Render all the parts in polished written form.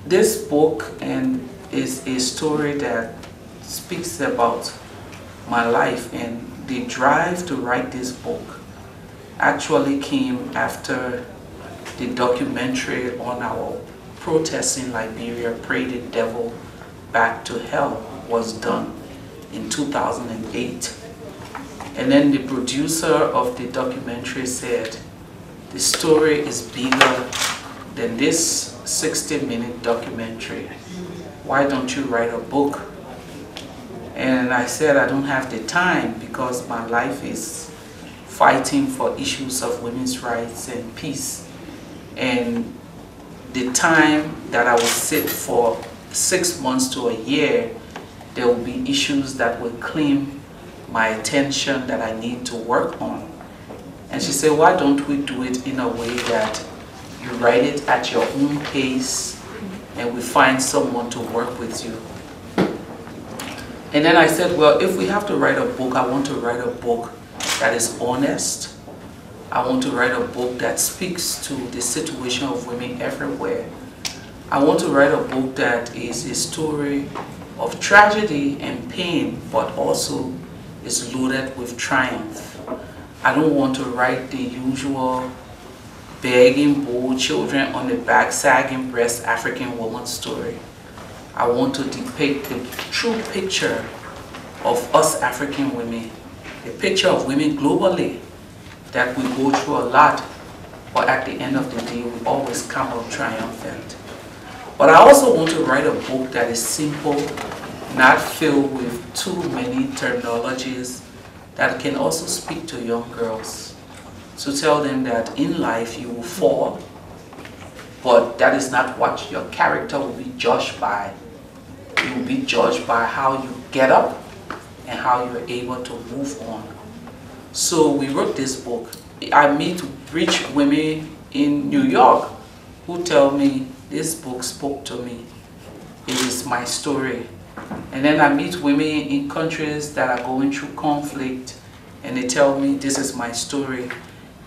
This book is a story that speaks about my life, and the drive to write this book actually came after the documentary on our protests in Liberia, Pray the Devil Back to Hell, was done in 2008. And then the producer of the documentary said, the story is bigger than this 60-minute documentary. Why don't you write a book? And I said I don't have the time because my life is fighting for issues of women's rights and peace. And the time that I will sit for 6 months to a year, there will be issues that will claim my attention that I need to work on. And she said, why don't we do it in a way that you write it at your own pace and we find someone to work with you. And then I said, well, if we have to write a book, I want to write a book that is honest. I want to write a book that speaks to the situation of women everywhere. I want to write a book that is a story of tragedy and pain, but also is loaded with triumph. I don't want to write the usual begging, bold children on the back, sagging breast African woman story. I want to depict the true picture of us African women, the picture of women globally, that we go through a lot, but at the end of the day, we always come out triumphant. But I also want to write a book that is simple, not filled with too many terminologies, that can also speak to young girls. To tell them that in life you will fall, but that is not what your character will be judged by. You will be judged by how you get up and how you're able to move on. So we wrote this book. I meet rich women in New York who tell me, this book spoke to me. It is my story. And then I meet women in countries that are going through conflict and they tell me, this is my story.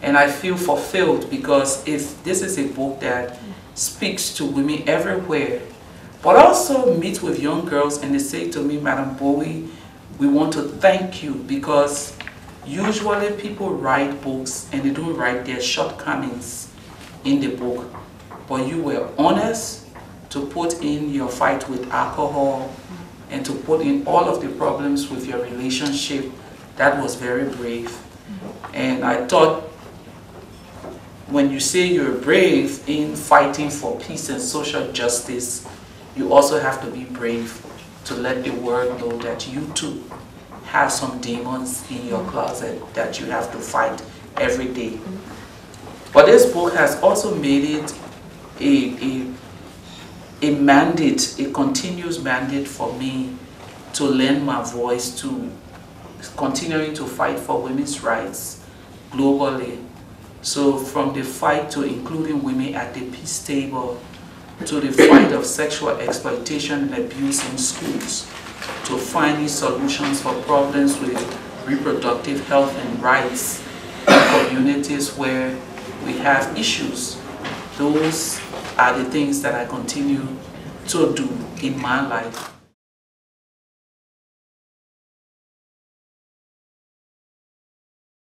And I feel fulfilled because if this is a book that speaks to women everywhere, but also meet with young girls and they say to me, Madam Gbowee, we want to thank you because usually people write books and they don't write their shortcomings in the book. But you were honest to put in your fight with alcohol and to put in all of the problems with your relationship. That was very brave. And I thought, when you say you're brave in fighting for peace and social justice, you also have to be brave to let the world know that you too have some demons in your closet that you have to fight every day. But this book has also made it a mandate, a continuous mandate for me to lend my voice to continuing to fight for women's rights globally. So from the fight to including women at the peace table, to the fight of sexual exploitation and abuse in schools, to finding solutions for problems with reproductive health and rights in communities where we have issues. Those are the things that I continue to do in my life.